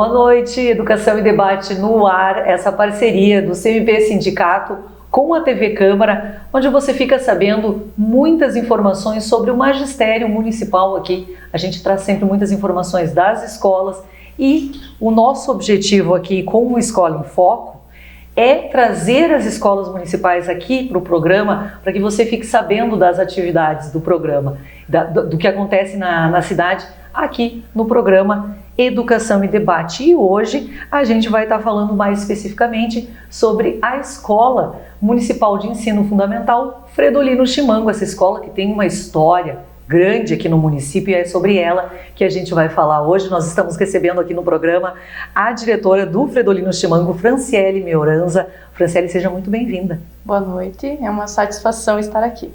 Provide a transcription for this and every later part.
Boa noite, Educação e Debate no ar, essa parceria do CMP Sindicato com a TV Câmara, onde você fica sabendo muitas informações sobre o magistério municipal aqui. A gente traz sempre muitas informações das escolas e o nosso objetivo aqui com o Escola em Foco é trazer as escolas municipais aqui para o programa para que você fique sabendo das atividades do programa, do que acontece na cidade aqui no programa Educação e Debate. E hoje a gente vai estar falando mais especificamente sobre a Escola Municipal de Ensino Fundamental Fredolino Chimango, essa escola que tem uma história grande aqui no município e é sobre ela que a gente vai falar hoje. Nós estamos recebendo aqui no programa a diretora do Fredolino Chimango, Franciele Meuranza. Franciele, seja muito bem-vinda. Boa noite, é uma satisfação estar aqui.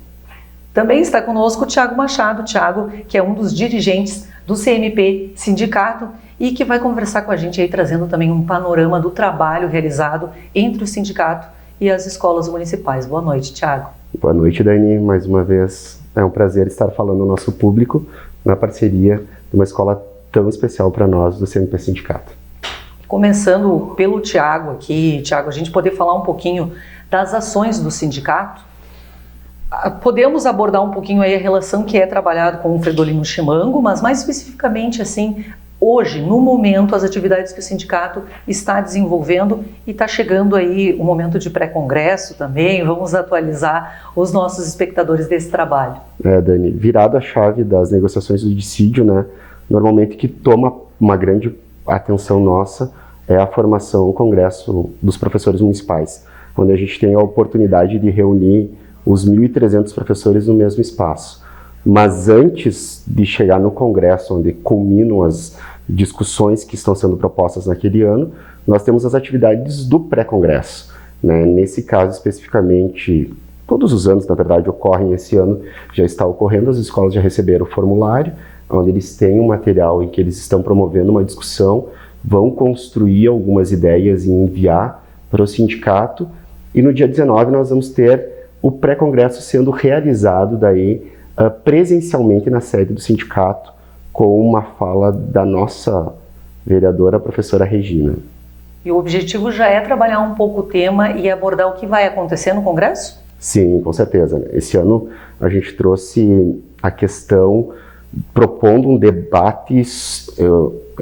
Também está conosco o Thiago Machado, Thiago, que é um dos dirigentes do CMP Sindicato e que vai conversar com a gente aí, trazendo também um panorama do trabalho realizado entre o sindicato e as escolas municipais. Boa noite, Thiago. Boa noite, Dani. Mais uma vez é um prazer estar falando ao nosso público na parceria de uma escola tão especial para nós do CMP Sindicato. Começando pelo Thiago aqui, Thiago, a gente poder falar um pouquinho das ações do sindicato. Podemos abordar um pouquinho aí a relação que é trabalhado com o Fredolino Chimango, mas mais especificamente assim, hoje, no momento, as atividades que o sindicato está desenvolvendo e está chegando aí o momento de pré-congresso também, vamos atualizar os nossos espectadores desse trabalho. Dani, virada a chave das negociações do dissídio, né, normalmente que toma uma grande atenção nossa é a formação, o congresso dos professores municipais, onde a gente tem a oportunidade de reunir os 1.300 professores no mesmo espaço. Mas antes de chegar no congresso, onde culminam as discussões que estão sendo propostas naquele ano, nós temos as atividades do pré-congresso, né? Nesse caso especificamente, todos os anos, na verdade, ocorrem, esse ano já está ocorrendo, as escolas já receberam o formulário, onde eles têm um material em que eles estão promovendo uma discussão, vão construir algumas ideias e enviar para o sindicato, e no dia 19 nós vamos ter o pré-congresso sendo realizado daí presencialmente na sede do sindicato, com uma fala da nossa vereadora, a professora Regina. E o objetivo já é trabalhar um pouco o tema e abordar o que vai acontecer no congresso? Sim, com certeza. Esse ano a gente trouxe a questão, propondo um debate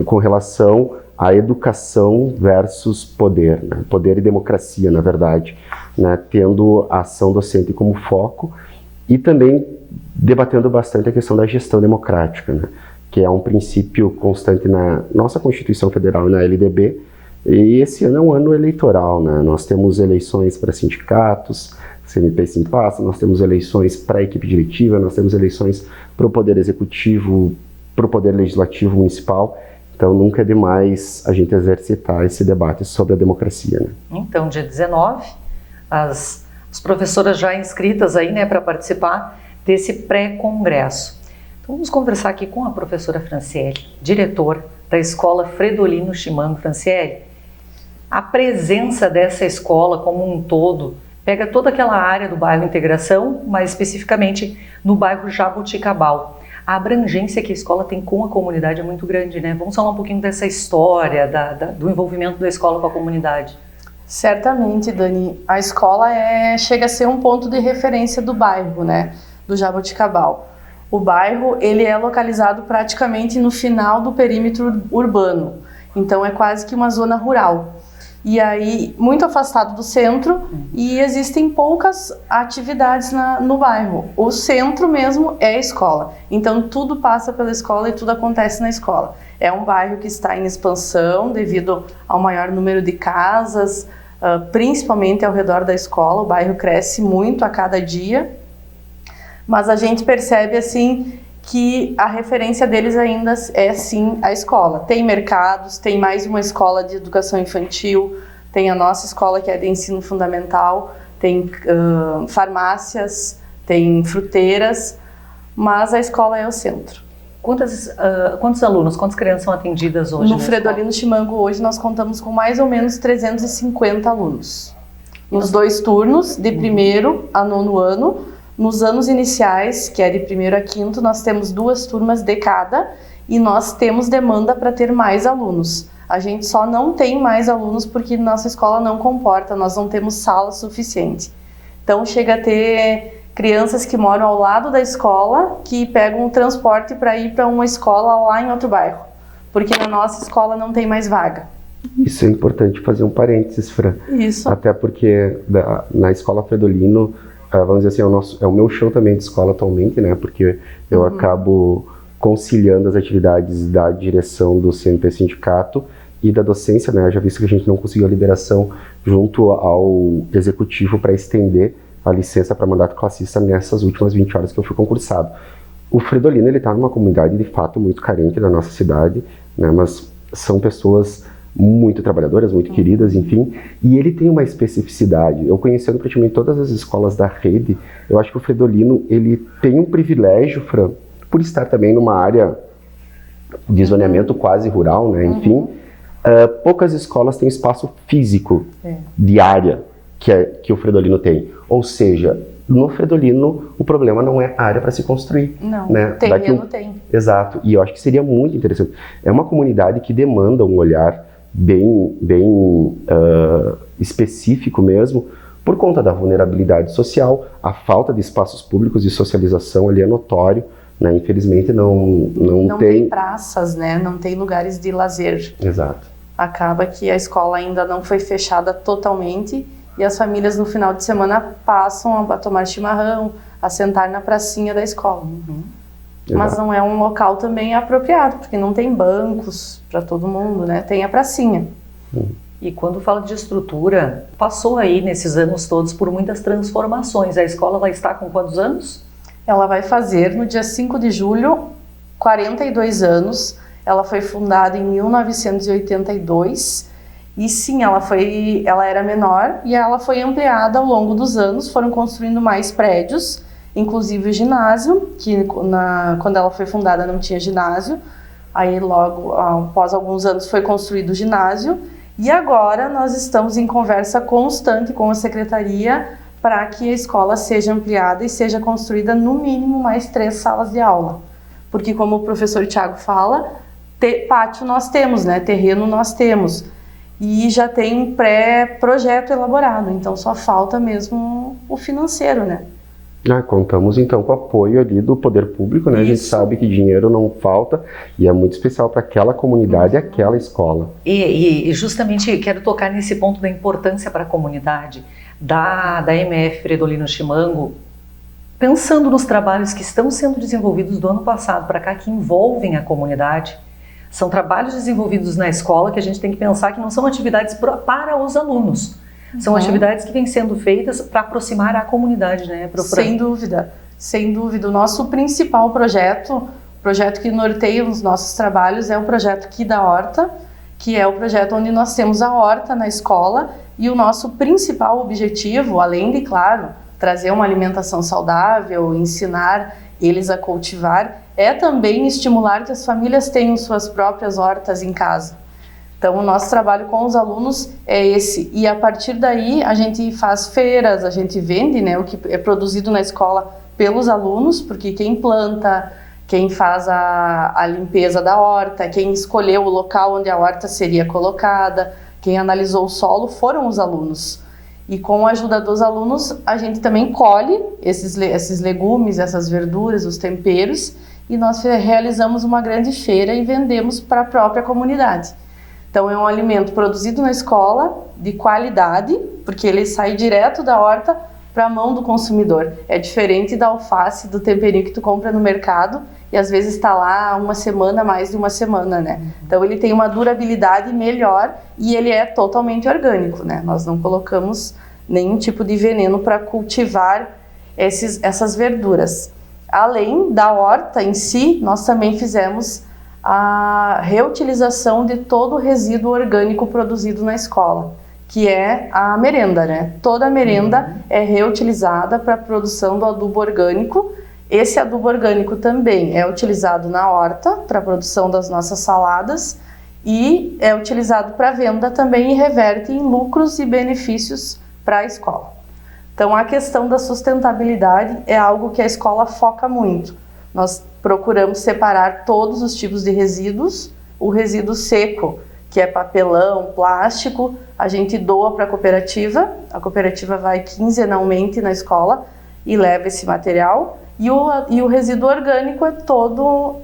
com relação à educação versus poder, né? Poder e democracia, na verdade, né? Tendo a ação docente como foco e também debatendo bastante a questão da gestão democrática, né? Que é um princípio constante na nossa Constituição Federal e na LDB, e esse ano é um ano eleitoral, né? Nós temos eleições para sindicatos, CMP Simpasta, nós temos eleições para a equipe diretiva, nós temos eleições para o Poder Executivo, para o Poder Legislativo Municipal. Então, nunca é demais a gente exercitar esse debate sobre a democracia, né? Então, dia 19, as professoras já inscritas aí, né, para participar desse pré-congresso. Então, vamos conversar aqui com a professora Franciele, diretora da Escola Fredolino Chimango. Franciele, a presença dessa escola como um todo pega toda aquela área do bairro Integração, mas especificamente no bairro Jaboticabal. A abrangência que a escola tem com a comunidade é muito grande, né? Vamos falar um pouquinho dessa história, do envolvimento da escola com a comunidade. Certamente, Dani. A escola chega a ser um ponto de referência do bairro, né? Do Jaboticabal. O bairro, ele é localizado praticamente no final do perímetro urbano. Então, é quase que uma zona rural. E aí, muito afastado do centro, e existem poucas atividades no bairro. O centro mesmo é a escola. Então, tudo passa pela escola e tudo acontece na escola. É um bairro que está em expansão devido ao maior número de casas, principalmente ao redor da escola. O bairro cresce muito a cada dia, mas a gente percebe assim que a referência deles ainda é sim a escola. Tem mercados, tem mais uma escola de educação infantil, tem a nossa escola que é de ensino fundamental, tem farmácias, tem fruteiras, mas a escola é o centro. Quantos alunos, quantas crianças são atendidas hoje? No Fredolino Chimango hoje nós contamos com mais ou menos 350 alunos. Nos 2 turnos, de 1º a 9º ano. Nos anos iniciais, que é de 1º a 5º, nós temos 2 turmas de cada e nós temos demanda para ter mais alunos. A gente só não tem mais alunos porque nossa escola não comporta, nós não temos sala suficiente. Então chega a ter crianças que moram ao lado da escola que pegam um transporte para ir para uma escola lá em outro bairro, porque na nossa escola não tem mais vaga. Isso é importante fazer um parênteses, Fran. Isso. Até porque na escola Fredolino, vamos dizer assim, é o meu chão também de escola atualmente, né? Porque eu acabo conciliando as atividades da direção do CMP Sindicato e da docência, né? Já visto que a gente não conseguiu a liberação junto ao executivo para estender a licença para mandato classista nessas últimas 20 horas que eu fui concursado. O Fredolino, ele está numa comunidade de fato muito carente da nossa cidade, né? Mas são pessoas muito trabalhadoras, muito queridas, enfim, e ele tem uma especificidade. Eu conhecendo praticamente todas as escolas da rede, eu acho que o Fredolino, ele tem um privilégio, Fran, por estar também numa área de zoneamento quase rural, né, enfim, poucas escolas têm espaço físico de área que o Fredolino tem, ou seja, no Fredolino o problema não é a área para se construir. Não, né? terreno tem. Exato, e eu acho que seria muito interessante. É uma comunidade que demanda um olhar bem específico mesmo, por conta da vulnerabilidade social, a falta de espaços públicos de socialização ali é notório, né? Infelizmente não tem praças, né? Não tem lugares de lazer. Exato. Acaba que a escola ainda não foi fechada totalmente e as famílias no final de semana passam a tomar chimarrão, a sentar na pracinha da escola. Mas não é um local também apropriado, porque não tem bancos para todo mundo, né? Tem a pracinha. E quando fala de estrutura, passou aí nesses anos todos por muitas transformações. A escola vai estar com quantos anos? Ela vai fazer no dia 5 de julho 42 anos. Ela foi fundada em 1982 e sim, ela era menor e ela foi ampliada ao longo dos anos. Foram construindo mais prédios, inclusive o ginásio, que quando ela foi fundada não tinha ginásio. Aí logo após alguns anos foi construído o ginásio e agora nós estamos em conversa constante com a secretaria para que a escola seja ampliada e seja construída no mínimo mais 3 salas de aula. Porque como o professor Thiago fala, pátio nós temos, né? Terreno nós temos. E já tem um pré-projeto elaborado, então só falta mesmo o financeiro, né? Contamos então com o apoio ali do poder público, né? Isso. A gente sabe que dinheiro não falta e é muito especial para aquela comunidade e aquela escola. E justamente quero tocar nesse ponto da importância para a comunidade da MF Fredolino Chimango, pensando nos trabalhos que estão sendo desenvolvidos do ano passado para cá, que envolvem a comunidade. São trabalhos desenvolvidos na escola que a gente tem que pensar que não são atividades para os alunos. São atividades que vêm sendo feitas para aproximar a comunidade, né, professora? Sem dúvida, sem dúvida. O nosso principal projeto, o projeto que norteia os nossos trabalhos é o projeto Aqui da Horta, que é o projeto onde nós temos a horta na escola e o nosso principal objetivo, além de, claro, trazer uma alimentação saudável, ensinar eles a cultivar, é também estimular que as famílias tenham suas próprias hortas em casa. Então, o nosso trabalho com os alunos é esse. E a partir daí, a gente faz feiras, a gente vende, né, o que é produzido na escola pelos alunos, porque quem planta, quem faz a limpeza da horta, quem escolheu o local onde a horta seria colocada, quem analisou o solo foram os alunos. E com a ajuda dos alunos, a gente também colhe esses legumes, essas verduras, os temperos, e nós realizamos uma grande feira e vendemos para a própria comunidade. Então é um alimento produzido na escola, de qualidade, porque ele sai direto da horta para a mão do consumidor. É diferente da alface, do temperinho que tu compra no mercado e às vezes está lá uma semana, mais de uma semana, né? Então ele tem uma durabilidade melhor e ele é totalmente orgânico, né? Nós não colocamos nenhum tipo de veneno para cultivar essas verduras. Além da horta em si, nós também fizemos a reutilização de todo o resíduo orgânico produzido na escola, que é a merenda, né? Toda a merenda é reutilizada para a produção do adubo orgânico. Esse adubo orgânico também é utilizado na horta para a produção das nossas saladas e é utilizado para venda também e reverte em lucros e benefícios para a escola. Então, a questão da sustentabilidade é algo que a escola foca muito. Nós procuramos separar todos os tipos de resíduos. O resíduo seco, que é papelão, plástico, a gente doa para a cooperativa vai quinzenalmente na escola e leva esse material, e o resíduo orgânico é todo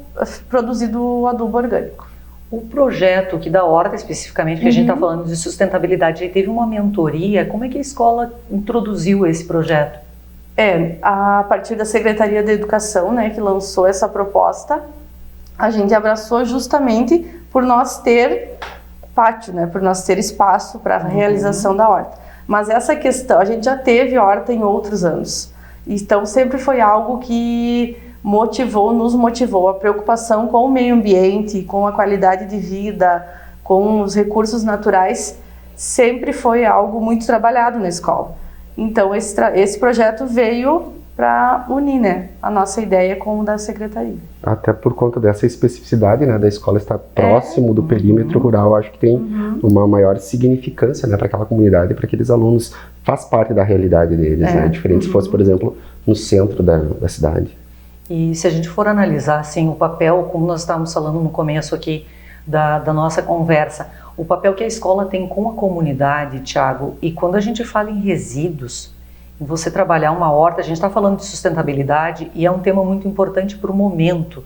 produzido adubo orgânico. O projeto aqui da horta, especificamente, que a gente está falando de sustentabilidade, teve uma mentoria. Como é que a escola introduziu esse projeto? A partir da Secretaria da Educação, né, que lançou essa proposta, a gente abraçou justamente por nós ter pátio, né, por nós ter espaço para a realização da horta. Mas essa questão, a gente já teve horta em outros anos. Então sempre foi algo que nos motivou a preocupação com o meio ambiente, com a qualidade de vida, com os recursos naturais, sempre foi algo muito trabalhado na escola. Então esse projeto veio para unir, né, a nossa ideia com o da secretaria. Até por conta dessa especificidade, né, da escola estar próximo do perímetro rural, acho que tem uma maior significância, né, para aquela comunidade, para aqueles alunos, faz parte da realidade deles, né, diferente se fosse, por exemplo, no centro da cidade. E se a gente for analisar assim, o papel, como nós estávamos falando no começo aqui da nossa conversa, o papel que a escola tem com a comunidade, Thiago, e quando a gente fala em resíduos, em você trabalhar uma horta, a gente está falando de sustentabilidade e é um tema muito importante para o momento.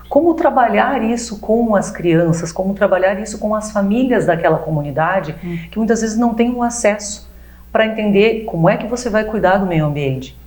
Como trabalhar isso com as crianças, como trabalhar isso com as famílias daquela comunidade, que muitas vezes não têm o acesso para entender como é que você vai cuidar do meio ambiente.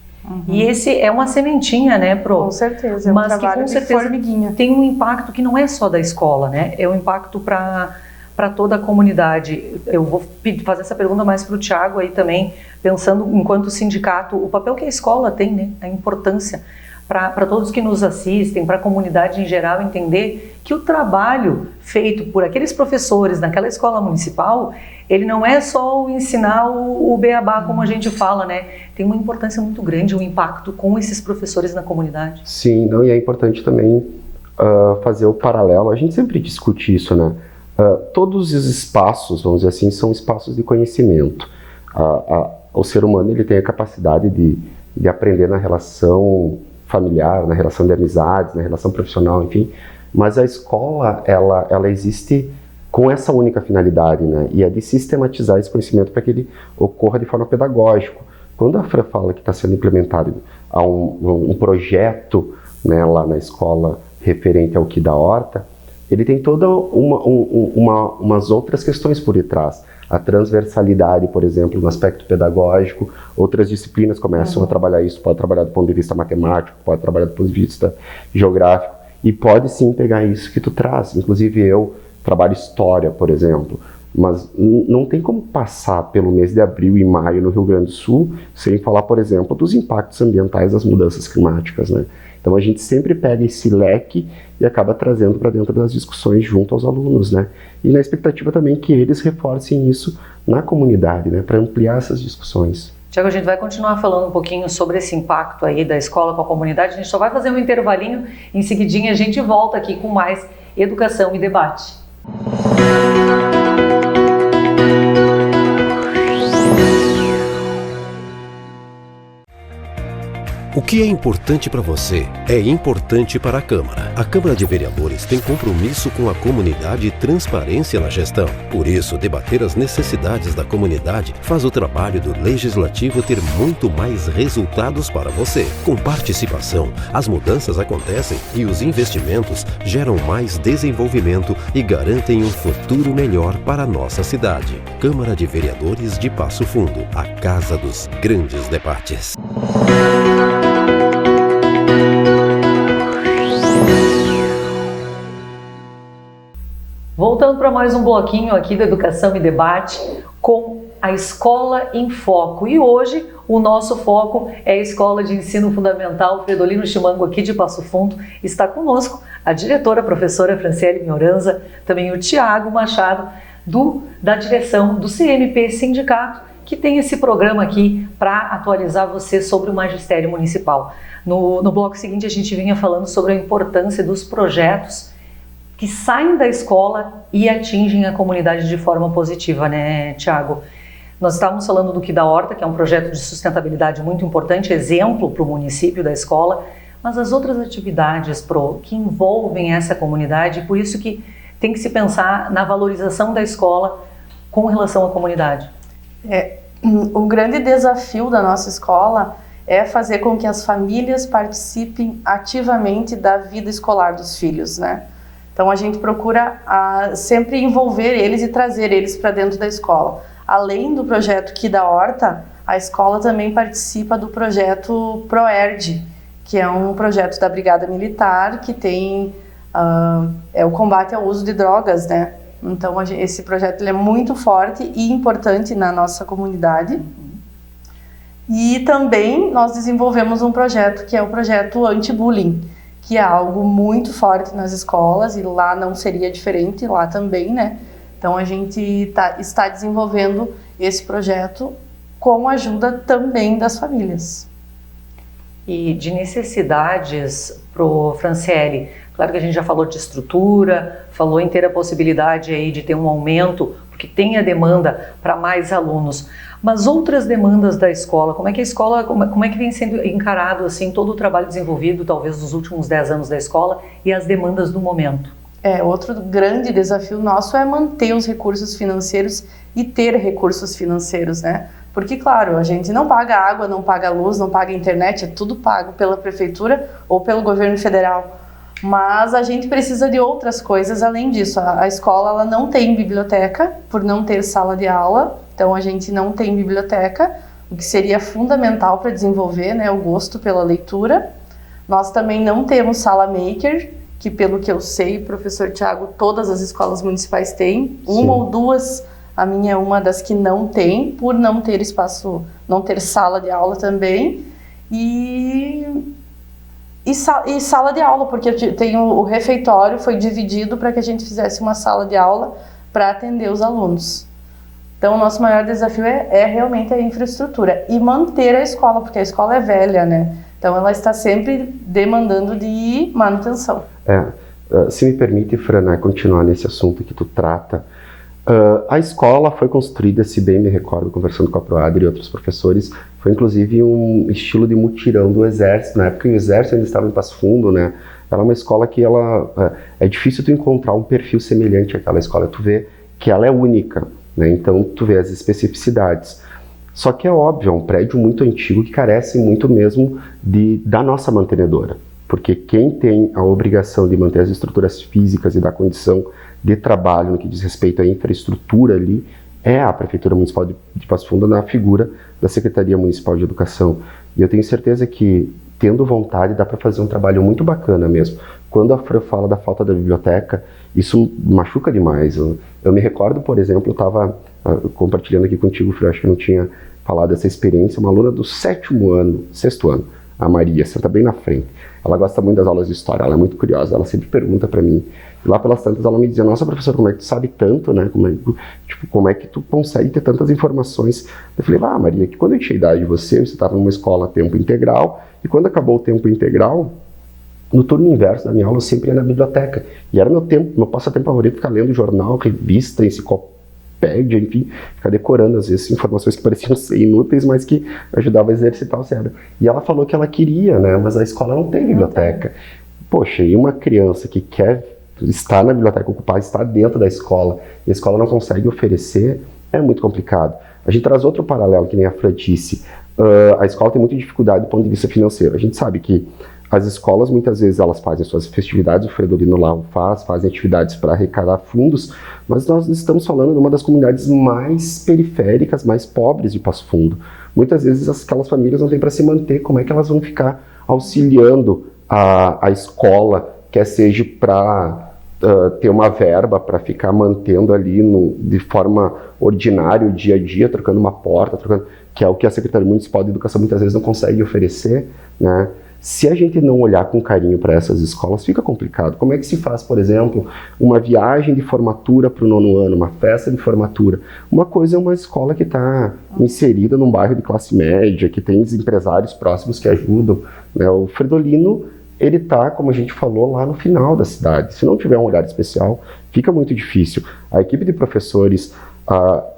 E esse é uma sementinha, né, Pro? Com certeza, é mas um trabalho que com de certeza formiguinha. Tem um impacto que não é só da escola, né? É um impacto para toda a comunidade. Eu vou fazer essa pergunta mais para o Thiago aí também, pensando enquanto sindicato, o papel que a escola tem, né? A importância para todos que nos assistem, para a comunidade em geral entender que o trabalho feito por aqueles professores naquela escola municipal, ele não é só o ensinar o beabá, como a gente fala, né? Tem uma importância muito grande, um impacto com esses professores na comunidade. Sim, não, e é importante também fazer o paralelo, a gente sempre discute isso, né? Todos os espaços, vamos dizer assim, são espaços de conhecimento. O ser humano ele tem a capacidade de aprender na relação familiar, na relação de amizades, na relação profissional, enfim. Mas a escola, ela existe com essa única finalidade, né? E é de sistematizar esse conhecimento para que ele ocorra de forma pedagógica. Quando a Fran fala que está sendo implementado um projeto, né, lá na escola referente ao que da horta, ele tem toda umas outras questões por detrás. A transversalidade, por exemplo, no aspecto pedagógico, outras disciplinas começam a trabalhar isso, pode trabalhar do ponto de vista matemático, pode trabalhar do ponto de vista geográfico, e pode sim pegar isso que tu traz. Inclusive eu trabalho história, por exemplo, mas não tem como passar pelo mês de abril e maio no Rio Grande do Sul sem falar, por exemplo, dos impactos ambientais das mudanças climáticas, né? Então a gente sempre pega esse leque e acaba trazendo para dentro das discussões junto aos alunos, né? E na expectativa também que eles reforcem isso na comunidade, né? Para ampliar essas discussões. Tiago, a gente vai continuar falando um pouquinho sobre esse impacto aí da escola com a comunidade. A gente só vai fazer um intervalinho, em seguidinha a gente volta aqui com mais educação e debate. O que é importante para você é importante para a Câmara. A Câmara de Vereadores tem compromisso com a comunidade e transparência na gestão. Por isso, debater as necessidades da comunidade faz o trabalho do Legislativo ter muito mais resultados para você. Com participação, as mudanças acontecem e os investimentos geram mais desenvolvimento e garantem um futuro melhor para a nossa cidade. Câmara de Vereadores de Passo Fundo, a casa dos grandes debates. Voltando para mais um bloquinho aqui da Educação e Debate com a Escola em Foco. E hoje o nosso foco é a Escola de Ensino Fundamental Fredolino Chimango aqui de Passo Fundo. Está conosco a diretora, a professora Franciele Mioranza, também o Thiago Machado, da direção do CMP Sindicato, que tem esse programa aqui para atualizar você sobre o magistério municipal. No bloco seguinte a gente vinha falando sobre a importância dos projetos que saem da escola e atingem a comunidade de forma positiva, né, Thiago? Nós estávamos falando do Que da Horta, que é um projeto de sustentabilidade muito importante, exemplo para o município da escola, mas as outras atividades, que envolvem essa comunidade, por isso que tem que se pensar na valorização da escola com relação à comunidade? O grande desafio da nossa escola é fazer com que as famílias participem ativamente da vida escolar dos filhos, né? Então a gente procura sempre envolver eles e trazer eles para dentro da escola. Além do projeto Ki da Horta, a escola também participa do projeto ProERD, que é um projeto da Brigada Militar que tem o combate ao uso de drogas, né? Então esse projeto ele é muito forte e importante na nossa comunidade. E também nós desenvolvemos um projeto que é o projeto anti-bullying, que é algo muito forte nas escolas, e lá não seria diferente, lá também, né? Então a gente está desenvolvendo esse projeto com a ajuda também das famílias. E de necessidades pro Franciele, claro que a gente já falou de estrutura, falou em ter a possibilidade aí de ter um aumento, porque tem a demanda para mais alunos. Mas outras demandas da escola, como é que a escola, como é que vem sendo encarado assim todo o trabalho desenvolvido, talvez nos últimos 10 anos da escola, e as demandas do momento? Outro grande desafio nosso é manter os recursos financeiros e ter recursos financeiros, né? Porque, claro, a gente não paga água, não paga luz, não paga internet, é tudo pago pela prefeitura ou pelo governo federal. Mas a gente precisa de outras coisas além disso. A escola ela não tem biblioteca, por não ter sala de aula. Então a gente não tem biblioteca, o que seria fundamental para desenvolver, né, o gosto pela leitura. Nós também não temos sala maker, que pelo que eu sei, professor Tiago, todas as escolas municipais têm. Sim. Uma ou duas, a minha é uma das que não tem, por não ter espaço, não ter sala de aula também. E sala de aula, porque o refeitório foi dividido para que a gente fizesse uma sala de aula para atender os alunos. Então, o nosso maior desafio é realmente a infraestrutura e manter a escola, porque a escola é velha, né? Então, ela está sempre demandando de manutenção. Se me permite, Fran, continuar nesse assunto que tu trata, a escola foi construída, se bem me recordo, conversando com a Proadri e outros professores, foi inclusive um estilo de mutirão do Exército. Na época, o Exército ainda estava em Passo Fundo, né? Ela é uma escola que é difícil tu encontrar um perfil semelhante àquela escola. Tu vê que ela é única, né? Então, tu vê as especificidades. Só que é óbvio, é um prédio muito antigo que carece muito mesmo da nossa mantenedora. Porque quem tem a obrigação de manter as estruturas físicas e dar condição de trabalho no que diz respeito à infraestrutura ali é a Prefeitura Municipal de Passo Fundo na figura da Secretaria Municipal de Educação. E eu tenho certeza que, tendo vontade, dá para fazer um trabalho muito bacana mesmo. Quando a Fran fala da falta da biblioteca, isso machuca demais. Eu me recordo, por exemplo, eu estava compartilhando aqui contigo, Fran, acho que eu não tinha falado dessa experiência, uma aluna do 6º ano, a Maria, senta bem na frente. Ela gosta muito das aulas de história, ela é muito curiosa, ela sempre pergunta para mim. E lá pelas tantas ela me dizia, nossa, professor, como é que tu sabe tanto, né? Como é que tu consegue ter tantas informações? Eu falei, Maria, que quando eu tinha idade de você estava numa escola a tempo integral, e quando acabou o tempo integral, no turno inverso da minha aula eu sempre ia na biblioteca. E era meu passatempo favorito ficar lendo jornal, revista, enciclopédia, enfim, ficar decorando às vezes informações que pareciam ser inúteis, mas que ajudavam a exercitar o cérebro. E ela falou que ela queria, né? Mas a escola não tem biblioteca. Poxa, e uma criança que quer estar na biblioteca ocupada, estar dentro da escola, e a escola não consegue oferecer, é muito complicado. A gente traz outro paralelo, que nem a Fran disse. A escola tem muita dificuldade do ponto de vista financeiro. A gente sabe que as escolas, muitas vezes, elas fazem suas festividades, o Fredolino lá fazem atividades para arrecadar fundos, mas nós estamos falando de uma das comunidades mais periféricas, mais pobres de Passo Fundo. Muitas vezes aquelas famílias não têm para se manter, como é que elas vão ficar auxiliando a escola, quer seja para ter uma verba para ficar mantendo ali de forma ordinária o dia a dia, trocando uma porta, que é o que a Secretaria Municipal de Educação muitas vezes não consegue oferecer, né? Se a gente não olhar com carinho para essas escolas, fica complicado. Como é que se faz, por exemplo, uma viagem de formatura para o 9º ano, uma festa de formatura? Uma coisa é uma escola que está inserida num bairro de classe média, que tem empresários próximos que ajudam, né? O Fredolino, ele está, como a gente falou, lá no final da cidade. Se não tiver um olhar especial, fica muito difícil. A equipe de professores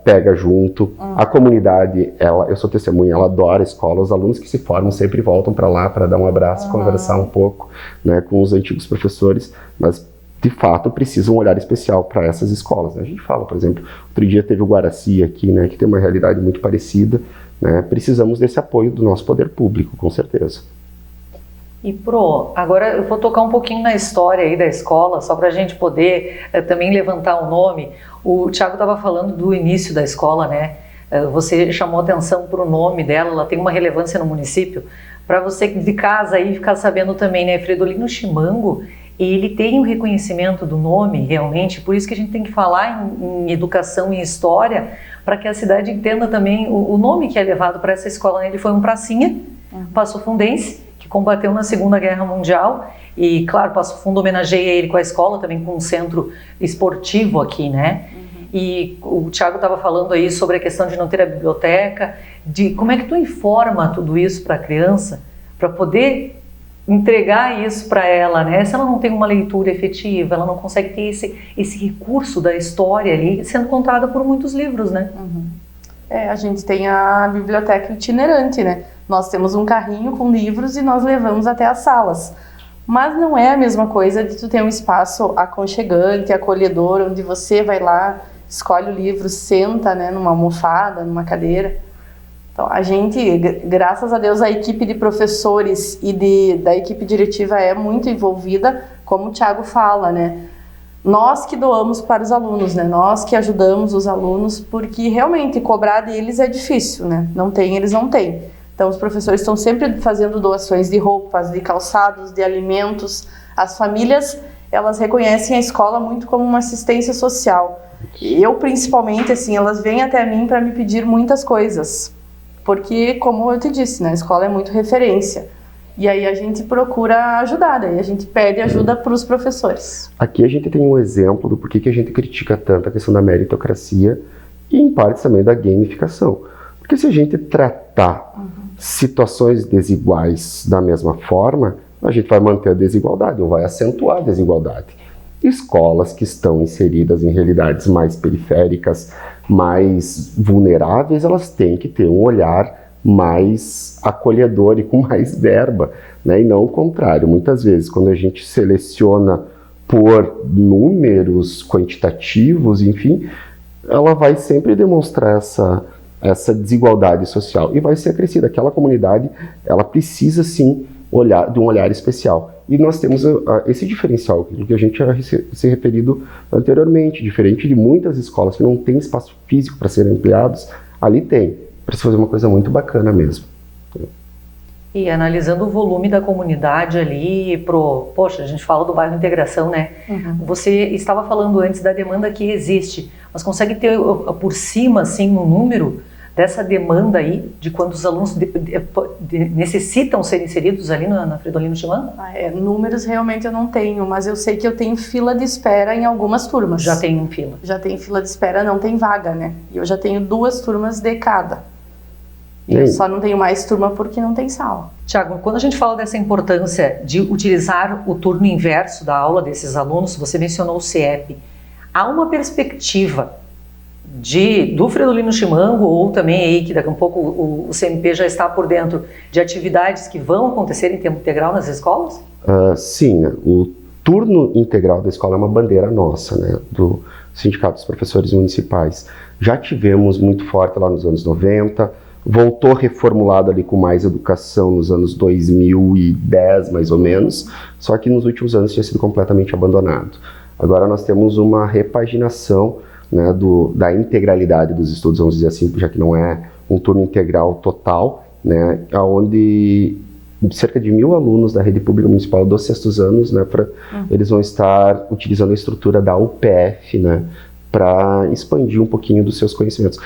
pega junto, a comunidade, eu sou testemunha, ela adora a escola, os alunos que se formam sempre voltam para lá para dar um abraço, conversar um pouco, né, com os antigos professores, mas de fato, precisa um olhar especial para essas escolas, né? A gente fala, por exemplo, outro dia teve o Guaraci aqui, né, que tem uma realidade muito parecida, né? Precisamos desse apoio do nosso poder público, com certeza. E agora eu vou tocar um pouquinho na história aí da escola, só para a gente poder também levantar o nome. O Thiago estava falando do início da escola, né? Você chamou atenção para o nome dela, ela tem uma relevância no município. Para você de casa aí ficar sabendo também, né? Fredolino Chimango, ele tem o reconhecimento do nome realmente, por isso que a gente tem que falar em educação e história, para que a cidade entenda também o nome que é levado para essa escola, né? Ele foi um pracinha, Passo Fundense, que combateu na Segunda Guerra Mundial, e claro, Passo Fundo homenageia ele com a escola, também com um centro esportivo aqui, né? E o Thiago estava falando aí sobre a questão de não ter a biblioteca, de como é que tu informa tudo isso para a criança, para poder entregar isso para ela, né? Se ela não tem uma leitura efetiva, ela não consegue ter esse recurso da história ali sendo contada por muitos livros, né? A gente tem a biblioteca itinerante, né? Nós temos um carrinho com livros e nós levamos até as salas. Mas não é a mesma coisa de tu ter um espaço aconchegante, acolhedor, onde você vai lá, escolhe o livro, senta, né, numa almofada, numa cadeira. Então, a gente, graças a Deus, a equipe de professores e da equipe diretiva é muito envolvida, como o Thiago fala, né? Nós que doamos para os alunos, né? Nós que ajudamos os alunos, porque realmente cobrar deles é difícil, né? Não tem, eles não têm. Então, os professores estão sempre fazendo doações de roupas, de calçados, de alimentos. As famílias, elas reconhecem a escola muito como uma assistência social. Eu, principalmente, assim, elas vêm até mim para me pedir muitas coisas. Porque, como eu te disse, né, a escola é muito referência. E aí a gente procura ajudar, daí a gente pede ajuda para os professores. Aqui a gente tem um exemplo do porquê que a gente critica tanto a questão da meritocracia e, em parte, também da gamificação. Porque se a gente tratar situações desiguais da mesma forma, a gente vai manter a desigualdade ou vai acentuar a desigualdade. Escolas que estão inseridas em realidades mais periféricas, mais vulneráveis, elas têm que ter um olhar mais acolhedor e com mais verba, né? E não o contrário. Muitas vezes, quando a gente seleciona por números quantitativos, enfim, ela vai sempre demonstrar essa desigualdade social e vai ser acrescida. Aquela comunidade, ela precisa sim de um olhar especial. E nós temos esse diferencial, que a gente já se referido anteriormente, diferente de muitas escolas que não tem espaço físico para serem ampliados, ali tem, para se fazer uma coisa muito bacana mesmo. E analisando o volume da comunidade ali, poxa, a gente fala do bairro Integração, né? Você estava falando antes da demanda que existe, mas consegue ter por cima, assim, um número dessa demanda aí, de quando os alunos necessitam ser inseridos ali na Fredolino Chimango? Números realmente eu não tenho, mas eu sei que eu tenho fila de espera em algumas turmas. Já tem fila? Já tem fila de espera, não tem vaga, né? E eu já tenho 2 turmas de cada. E eu só não tenho mais turma porque não tem sala. Thiago, quando a gente fala dessa importância de utilizar o turno inverso da aula desses alunos, você mencionou o CIEP, há uma perspectiva do Fredolino Chimango, ou também aí que daqui a um pouco o CMP já está por dentro, de atividades que vão acontecer em tempo integral nas escolas? Sim, né? O turno integral da escola é uma bandeira nossa, né? Do Sindicato dos Professores Municipais. Já tivemos muito forte lá nos anos 90, voltou reformulado ali com mais educação nos anos 2010, mais ou menos, só que nos últimos anos tinha sido completamente abandonado. Agora nós temos uma repaginação, né, da integralidade dos estudos, vamos dizer assim, já que não é um turno integral total, né, onde cerca de 1.000 alunos da rede pública municipal dos 6º anos, né, eles vão estar utilizando a estrutura da UPF, né, para expandir um pouquinho dos seus conhecimentos.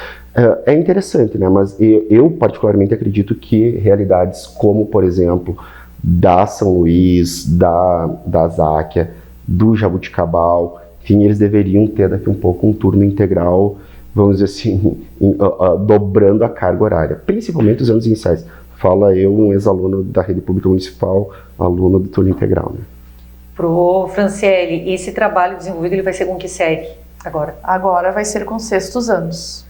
É interessante, né, mas eu particularmente acredito que realidades como, por exemplo, da São Luís, da Záquia, do Jabuticabal, enfim, eles deveriam ter daqui um pouco um turno integral, vamos dizer assim, dobrando a carga horária, principalmente os anos iniciais. Fala eu, um ex-aluno da rede pública municipal, aluno do turno integral, né? Pro Franciele, esse trabalho desenvolvido ele vai ser com que série agora? Agora vai ser com 6º anos.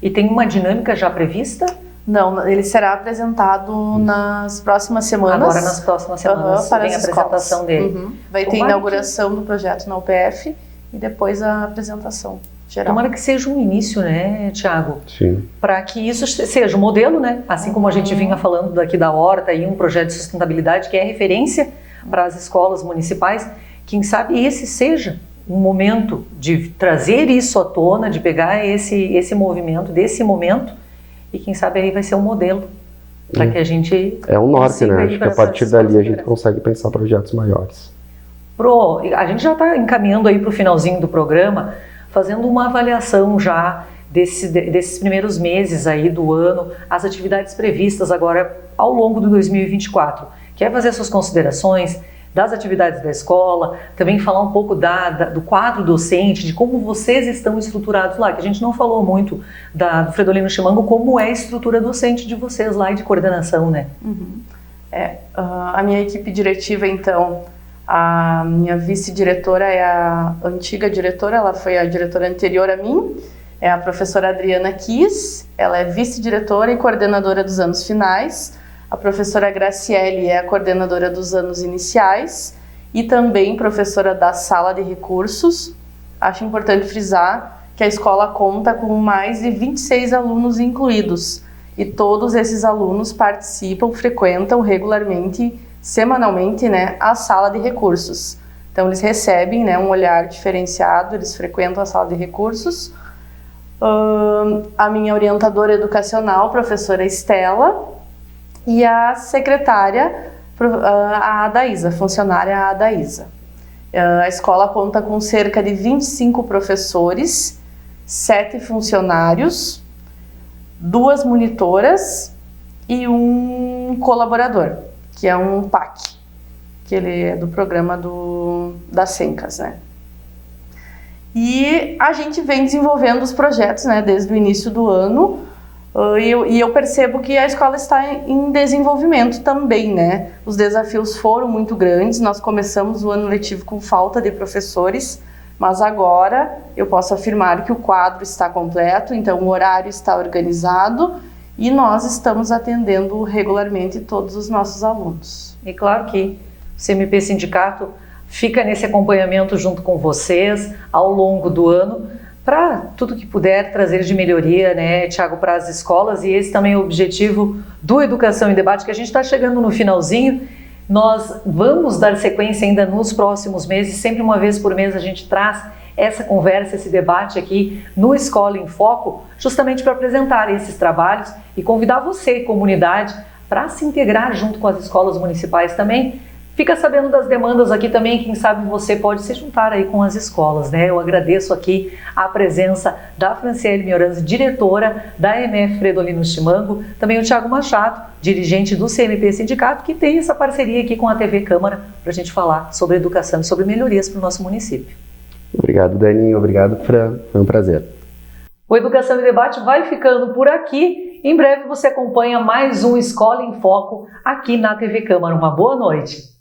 E tem uma dinâmica já prevista? Não, ele será apresentado nas próximas semanas. Agora nas próximas semanas para tem a apresentação dele. Vai ter a inauguração do projeto na UPF e depois a apresentação geral. Tomara que seja um início, né, Tiago? Sim. Para que isso seja um modelo, né? Assim como a gente vinha falando daqui da Horta, aí um projeto de sustentabilidade que é referência para as escolas municipais, quem sabe esse seja um momento de trazer isso à tona, de pegar esse movimento, desse momento, e quem sabe aí vai ser um modelo para que a gente... É um norte, né? Acho que a partir dali a gente consegue pensar projetos maiores. A gente já está encaminhando aí para o finalzinho do programa, fazendo uma avaliação já desses primeiros meses aí do ano, as atividades previstas agora ao longo do 2024. Quer fazer suas considerações das atividades da escola, também falar um pouco do quadro docente, de como vocês estão estruturados lá, que a gente não falou muito do Fredolino Chimango, como é a estrutura docente de vocês lá e de coordenação, né? A minha equipe diretiva, então, a minha vice-diretora é a antiga diretora, ela foi a diretora anterior a mim, é a professora Adriana Kiss, ela é vice-diretora e coordenadora dos anos finais. A professora Graciele é a coordenadora dos anos iniciais e também professora da sala de recursos. Acho importante frisar que a escola conta com mais de 26 alunos incluídos e todos esses alunos participam, frequentam regularmente, semanalmente, né, a sala de recursos. Então eles recebem, né, um olhar diferenciado, eles frequentam a sala de recursos. A minha orientadora educacional, professora Estela, e a secretária, a Adaísa, funcionária Adaísa. A escola conta com cerca de 25 professores, 7 funcionários, 2 monitoras e um colaborador, que é um PAC, que ele é do programa das Sencas, né? E a gente vem desenvolvendo os projetos, né, desde o início do ano, e eu percebo que a escola está em desenvolvimento também, né? Os desafios foram muito grandes, nós começamos o ano letivo com falta de professores, mas agora eu posso afirmar que o quadro está completo, então o horário está organizado e nós estamos atendendo regularmente todos os nossos alunos. E claro que o CMP Sindicato fica nesse acompanhamento junto com vocês ao longo do ano, para tudo que puder trazer de melhoria, né, Tiago, para as escolas, e esse também é o objetivo do Educação em Debate, que a gente está chegando no finalzinho. Nós vamos dar sequência ainda nos próximos meses, sempre uma vez por mês a gente traz essa conversa, esse debate aqui no Escola em Foco, justamente para apresentar esses trabalhos e convidar você, comunidade, para se integrar junto com as escolas municipais também. Fica sabendo das demandas aqui também, quem sabe você pode se juntar aí com as escolas, né? Eu agradeço aqui a presença da Franciele Mioranzi, diretora da MF Fredolino Chimango, também o Tiago Machado, dirigente do CMP Sindicato, que tem essa parceria aqui com a TV Câmara para a gente falar sobre educação e sobre melhorias para o nosso município. Obrigado, Dani. Obrigado, Fran. Foi um prazer. O Educação em Debate vai ficando por aqui. Em breve você acompanha mais um Escola em Foco aqui na TV Câmara. Uma boa noite.